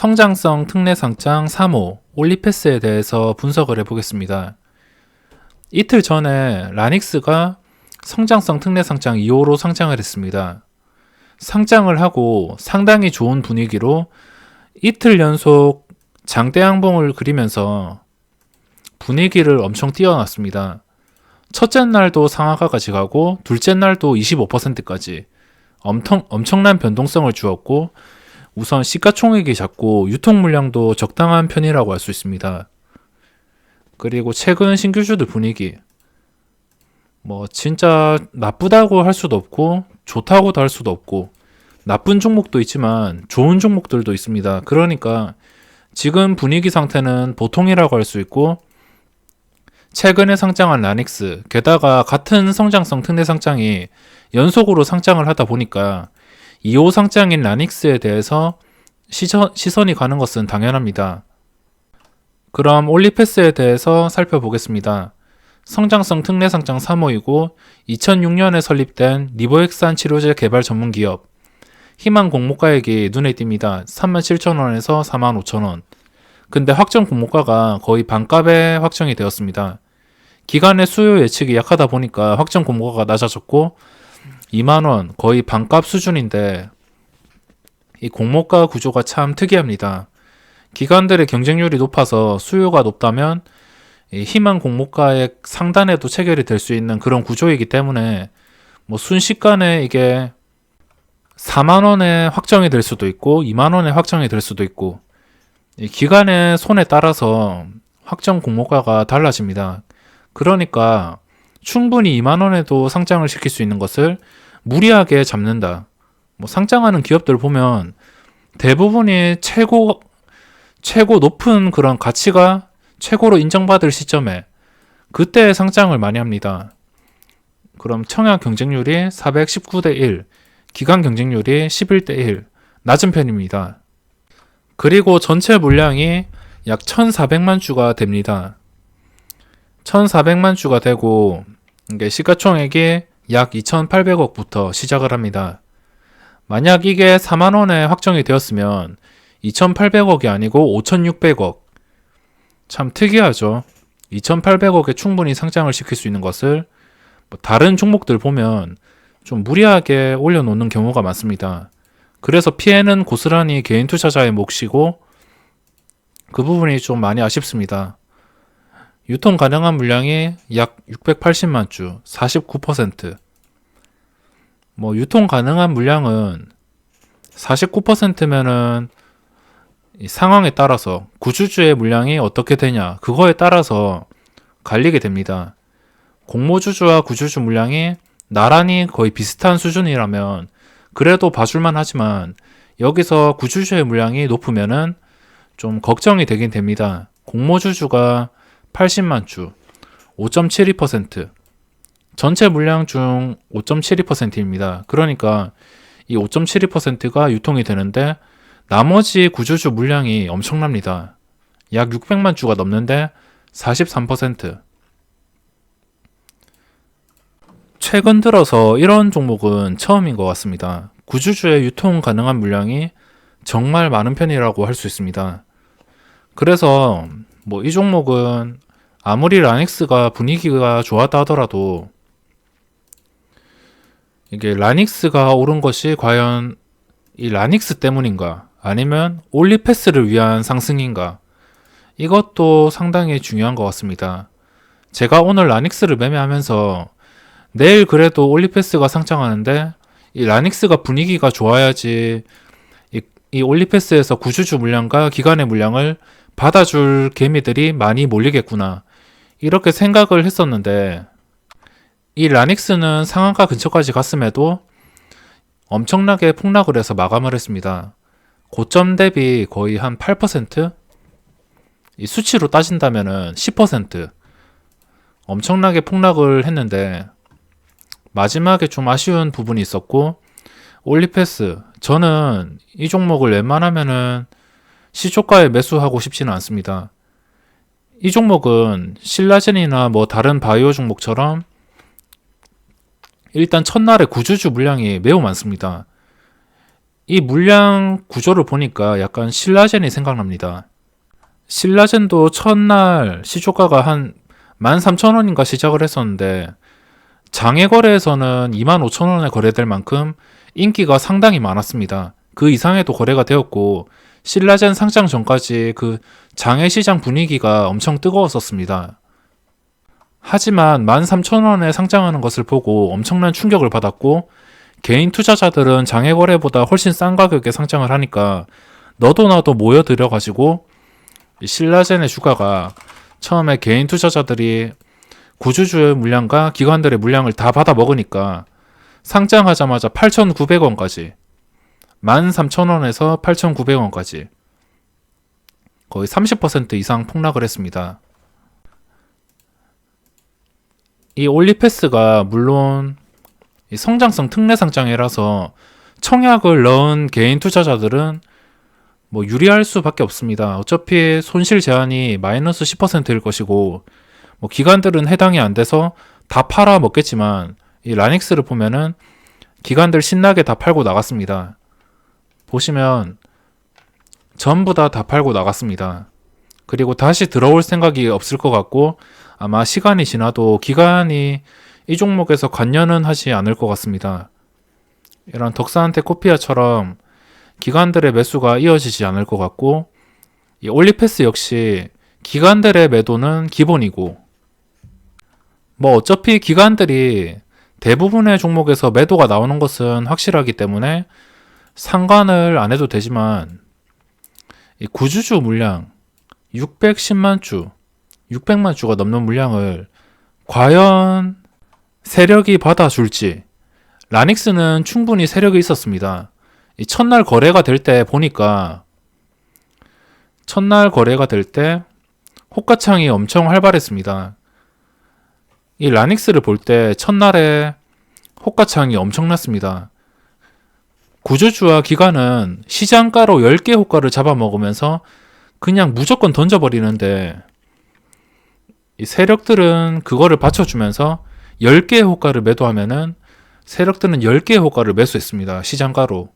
성장성 특례상장 3호 올리패스에 대해서 분석을 해보겠습니다. 이틀 전에 라닉스가 성장성 특례상장 2호로 상장을 했습니다. 상장을 하고 상당히 좋은 분위기로 이틀 연속 장대 양봉을 그리면서 분위기를 엄청 띄워놨습니다. 첫째 날도 상하가까지 가고 둘째 날도 25%까지 엄청난 변동성을 주었고, 우선 시가총액이 작고 유통 물량도 적당한 편이라고 할 수 있습니다. 그리고 최근 신규주들 분위기, 진짜 나쁘다고 할 수도 없고 좋다고도 할 수도 없고, 나쁜 종목도 있지만 좋은 종목들도 있습니다. 그러니까 지금 분위기 상태는 보통이라고 할 수 있고, 최근에 상장한 라닉스, 게다가 같은 성장성 특례 상장이 연속으로 상장을 하다 보니까 2호 상장인 라닉스에 대해서 시선이 가는 것은 당연합니다. 그럼 올리패스에 대해서 살펴보겠습니다. 성장성 특례 상장 3호이고 2006년에 설립된 리보액산 치료제 개발 전문 기업, 희망 공모가액이 눈에 띕니다. 37,000원에서 45,000원. 근데 확정 공모가가 거의 반값에 확정이 되었습니다. 기간의 수요 예측이 약하다 보니까 확정 공모가가 낮아졌고 2만원, 거의 반값 수준인데, 이 공모가 구조가 참 특이합니다. 기관들의 경쟁률이 높아서 수요가 높다면 이 희망 공모가의 상단에도 체결이 될 수 있는 그런 구조이기 때문에 순식간에 이게 4만원에 확정이 될 수도 있고 2만원에 확정이 될 수도 있고, 이 기관의 손에 따라서 확정 공모가가 달라집니다. 그러니까 충분히 2만원에도 상장을 시킬 수 있는 것을 무리하게 잡는다. 상장하는 기업들 보면 대부분이 최고 높은 그런 가치가 최고로 인정받을 시점에 그때 상장을 많이 합니다. 그럼 청약 경쟁률이 419대 1, 기관 경쟁률이 11대 1, 낮은 편입니다. 그리고 전체 물량이 약 1,400만 주가 됩니다. 1,400만 주가 되고, 이게 시가총액이 약 2,800억부터 시작을 합니다. 만약 이게 4만원에 확정이 되었으면 2,800억이 아니고 5,600억. 참 특이하죠. 2,800억에 충분히 상장을 시킬 수 있는 것을 다른 종목들 보면 좀 무리하게 올려놓는 경우가 많습니다. 그래서 피해는 고스란히 개인 투자자의 몫이고, 그 부분이 좀 많이 아쉽습니다. 유통 가능한 물량이 약 680만 주, 49%. 유통 가능한 물량은 49%면은 이 상황에 따라서 구주주의 물량이 어떻게 되냐, 그거에 따라서 갈리게 됩니다. 공모주주와 구주주 물량이 나란히 거의 비슷한 수준이라면 그래도 봐줄만 하지만, 여기서 구주주의 물량이 높으면은 좀 걱정이 되긴 됩니다. 공모주주가 80만 주, 5.72%. 전체 물량 중 5.72%입니다. 그러니까 이 5.72%가 유통이 되는데 나머지 구주주 물량이 엄청납니다. 약 600만 주가 넘는데 43%. 최근 들어서 이런 종목은 처음인 것 같습니다. 구주주의 유통 가능한 물량이 정말 많은 편이라고 할 수 있습니다. 그래서 이 종목은 아무리 라닉스가 분위기가 좋았다 하더라도, 이게 라닉스가 오른 것이 과연 이 라닉스 때문인가, 아니면 올리패스를 위한 상승인가, 이것도 상당히 중요한 것 같습니다. 제가 오늘 라닉스를 매매하면서 내일 그래도 올리패스가 상장하는데 이 라닉스가 분위기가 좋아야지 이 올리패스에서 구주주 물량과 기관의 물량을 받아줄 개미들이 많이 몰리겠구나, 이렇게 생각을 했었는데, 이 라닉스는 상한가 근처까지 갔음에도 엄청나게 폭락을 해서 마감을 했습니다. 고점 대비 거의 한 8%? 이 수치로 따진다면은 10%. 엄청나게 폭락을 했는데 마지막에 좀 아쉬운 부분이 있었고, 올리패스, 저는 이 종목을 웬만하면은 시초가에 매수하고 싶지는 않습니다. 이 종목은 신라젠이나 다른 바이오 종목처럼 일단 첫날에 구주주 물량이 매우 많습니다. 이 물량 구조를 보니까 약간 신라젠이 생각납니다. 신라젠도 첫날 시초가가 한 13,000원인가 시작을 했었는데 장외 거래에서는 25,000원에 거래될 만큼 인기가 상당히 많았습니다. 그 이상에도 거래가 되었고 신라젠 상장 전까지 그 장외 시장 분위기가 엄청 뜨거웠었습니다. 하지만 13,000원에 상장하는 것을 보고 엄청난 충격을 받았고 개인 투자자들은 장외 거래보다 훨씬 싼 가격에 상장을 하니까 너도 나도 모여들어 가지고 신라젠의 주가가 처음에 개인 투자자들이 구주주의 물량과 기관들의 물량을 다 받아 먹으니까 상장하자마자 8,900원까지 13,000원에서 8,900원까지 거의 30% 이상 폭락을 했습니다. 이 올리패스가 물론 성장성 특례 상장이라서 청약을 넣은 개인 투자자들은 뭐 유리할 수밖에 없습니다. 어차피 손실 제한이 마이너스 10%일 것이고 뭐 기관들은 해당이 안 돼서 다 팔아 먹겠지만 이 라닉스를 보면은 기관들 신나게 다 팔고 나갔습니다. 보시면 전부 다 팔고 나갔습니다. 그리고 다시 들어올 생각이 없을 것 같고 아마 시간이 지나도 기관이 이 종목에서 관여는 하지 않을 것 같습니다. 이런 덕산테 코피아처럼 기관들의 매수가 이어지지 않을 것 같고 이 올리패스 역시 기관들의 매도는 기본이고 뭐 어차피 기관들이 대부분의 종목에서 매도가 나오는 것은 확실하기 때문에 상관을 안 해도 되지만 이 구주주 물량 610만 주, 600만 주가 넘는 물량을 과연 세력이 받아줄지 라닉스는 충분히 세력이 있었습니다. 이 첫날 거래가 될 때 보니까 첫날 거래가 될 때 호가창이 엄청 활발했습니다. 이 라닉스를 볼 때 첫날에 호가창이 엄청났습니다. 구주주와 기관은 시장가로 10개 호가를 잡아먹으면서 그냥 무조건 던져버리는데 이 세력들은 그거를 받쳐주면서 10개의 호가를 매도하면은 세력들은 10개의 호가를 매수했습니다. 시장가로.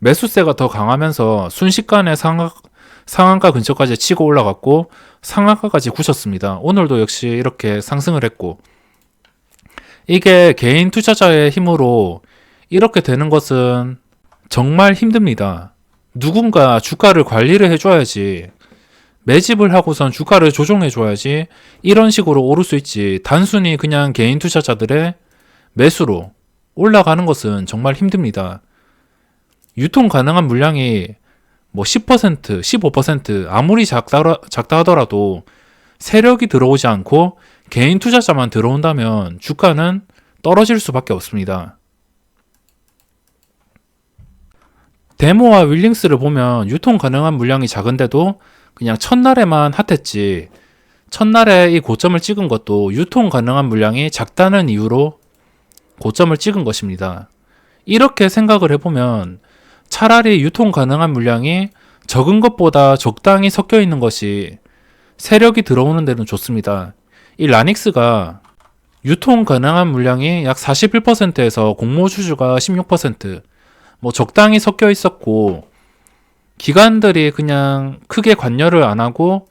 매수세가 더 강하면서 순식간에 상한가 근처까지 치고 올라갔고 상한가까지 굳혔습니다. 오늘도 역시 이렇게 상승을 했고 이게 개인 투자자의 힘으로 이렇게 되는 것은 정말 힘듭니다. 누군가 주가를 관리를 해줘야지 매집을 하고선 주가를 조정해줘야지 이런 식으로 오를 수 있지 단순히 그냥 개인 투자자들의 매수로 올라가는 것은 정말 힘듭니다. 유통 가능한 물량이 뭐 10%, 15% 아무리 작다 하더라도 세력이 들어오지 않고 개인 투자자만 들어온다면 주가는 떨어질 수밖에 없습니다. 데모와 윌링스를 보면 유통 가능한 물량이 작은데도 그냥 첫날에만 핫했지 첫날에 이 고점을 찍은 것도 유통 가능한 물량이 작다는 이유로 고점을 찍은 것입니다. 이렇게 생각을 해보면 차라리 유통 가능한 물량이 적은 것보다 적당히 섞여 있는 것이 세력이 들어오는 데는 좋습니다. 이 라닉스가 유통 가능한 물량이 약 41%에서 공모주주가 16%, 뭐 적당히 섞여 있었고 기관들이 그냥 크게 관여를 안 하고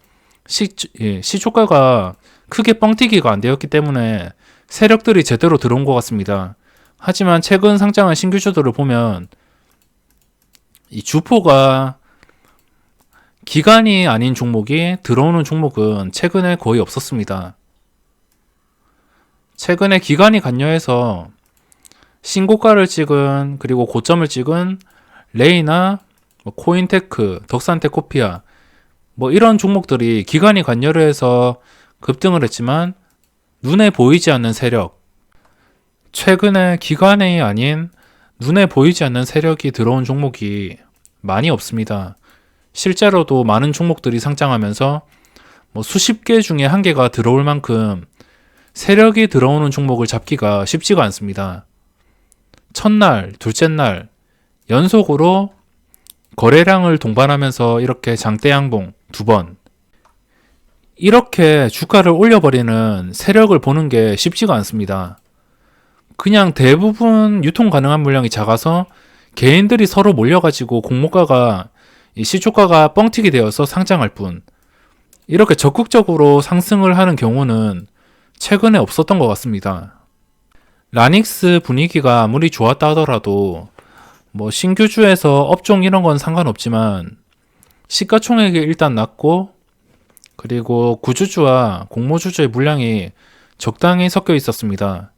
시초가가 크게 뻥튀기가 안 되었기 때문에 세력들이 제대로 들어온 것 같습니다. 하지만 최근 상장한 신규주들을 보면 이 주포가 기관이 아닌 종목이 들어오는 종목은 최근에 거의 없었습니다. 최근에 기관이 관여해서 신고가를 찍은 그리고 고점을 찍은 레이나 코인테크, 덕산테코피아 뭐 이런 종목들이 기관이 관여를 해서 급등을 했지만 눈에 보이지 않는 세력 최근에 기관이 아닌 눈에 보이지 않는 세력이 들어온 종목이 많이 없습니다. 실제로도 많은 종목들이 상장하면서 뭐 수십 개 중에 한 개가 들어올 만큼 세력이 들어오는 종목을 잡기가 쉽지가 않습니다. 첫날, 둘째 날 연속으로 거래량을 동반하면서 이렇게 장대 양봉 2번 이렇게 주가를 올려버리는 세력을 보는 게 쉽지가 않습니다. 그냥 대부분 유통 가능한 물량이 작아서 개인들이 서로 몰려가지고 공모가가 이 시초가가 뻥튀기 되어서 상장할 뿐, 이렇게 적극적으로 상승을 하는 경우는 최근에 없었던 것 같습니다. 라닉스 분위기가 아무리 좋았다 하더라도 뭐 신규주에서 업종 이런 건 상관없지만 시가총액이 일단 낮고, 그리고 구주주와 공모주주의 물량이 적당히 섞여 있었습니다.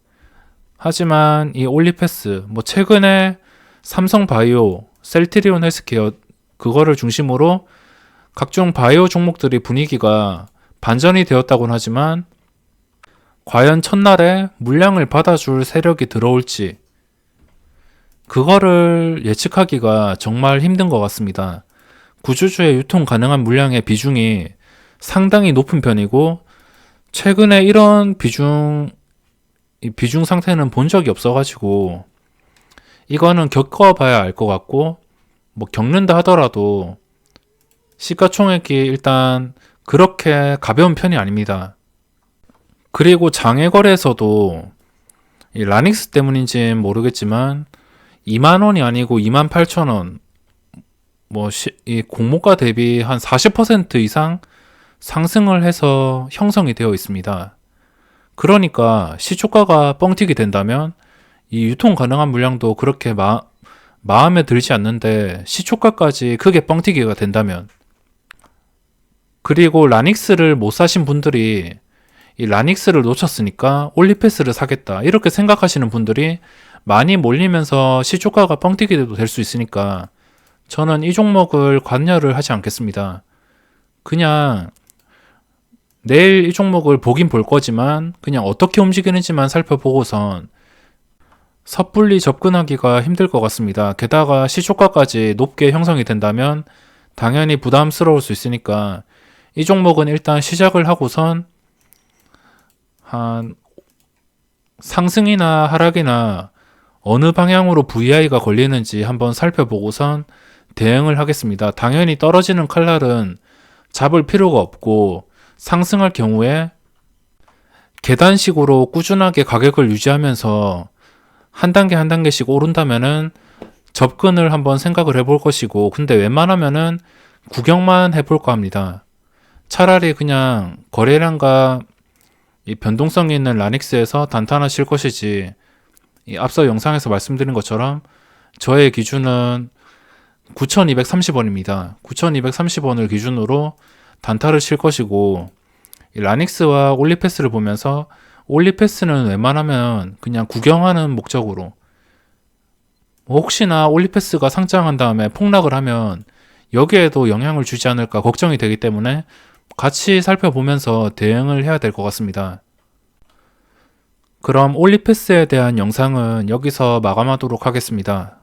하지만 이 올리패스, 뭐 최근에 삼성바이오, 셀트리온 헬스케어 그거를 중심으로 각종 바이오 종목들이 분위기가 반전이 되었다고는 하지만 과연 첫날에 물량을 받아줄 세력이 들어올지 그거를 예측하기가 정말 힘든 것 같습니다. 구주주의 유통 가능한 물량의 비중이 상당히 높은 편이고, 최근에 이런 비중 상태는 본 적이 없어가지고 이거는 겪어봐야 알 것 같고, 뭐 겪는다 하더라도 시가총액이 일단 그렇게 가벼운 편이 아닙니다. 그리고 장외거래에서도 이 라닉스 때문인지는 모르겠지만 2만원이 아니고 28,000원, 이 공모가 대비 한 40% 이상 상승을 해서 형성이 되어 있습니다. 그러니까 시초가가 뻥튀기 된다면 이 유통 가능한 물량도 그렇게 마음에 들지 않는데 시초가까지 크게 뻥튀기가 된다면, 그리고 라닉스를 못 사신 분들이 이 라닉스를 놓쳤으니까 올리패스를 사겠다 이렇게 생각하시는 분들이 많이 몰리면서 시초가가 뻥튀기도 될 수 있으니까 저는 이 종목을 관여를 하지 않겠습니다. 그냥 내일 이 종목을 보긴 볼 거지만 그냥 어떻게 움직이는지만 살펴보고선 섣불리 접근하기가 힘들 것 같습니다. 게다가 시초가까지 높게 형성이 된다면 당연히 부담스러울 수 있으니까 이 종목은 일단 시작을 하고선 한 상승이나 하락이나 어느 방향으로 VI가 걸리는지 한번 살펴보고선 대응을 하겠습니다. 당연히 떨어지는 칼날은 잡을 필요가 없고, 상승할 경우에 계단식으로 꾸준하게 가격을 유지하면서 한 단계 한 단계씩 오른다면은 접근을 한번 생각을 해볼 것이고, 근데 웬만하면은 구경만 해볼까 합니다. 차라리 그냥 거래량과 이 변동성이 있는 라닉스에서 단타하실 것이지, 이 앞서 영상에서 말씀드린 것처럼 저의 기준은 9,230원입니다. 9,230원을 기준으로 단타를 칠 것이고, 이 라닉스와 올리패스를 보면서 올리패스는 웬만하면 그냥 구경하는 목적으로, 혹시나 올리패스가 상장한 다음에 폭락을 하면 여기에도 영향을 주지 않을까 걱정이 되기 때문에 같이 살펴보면서 대응을 해야 될 것 같습니다. 그럼 올리패스에 대한 영상은 여기서 마감하도록 하겠습니다.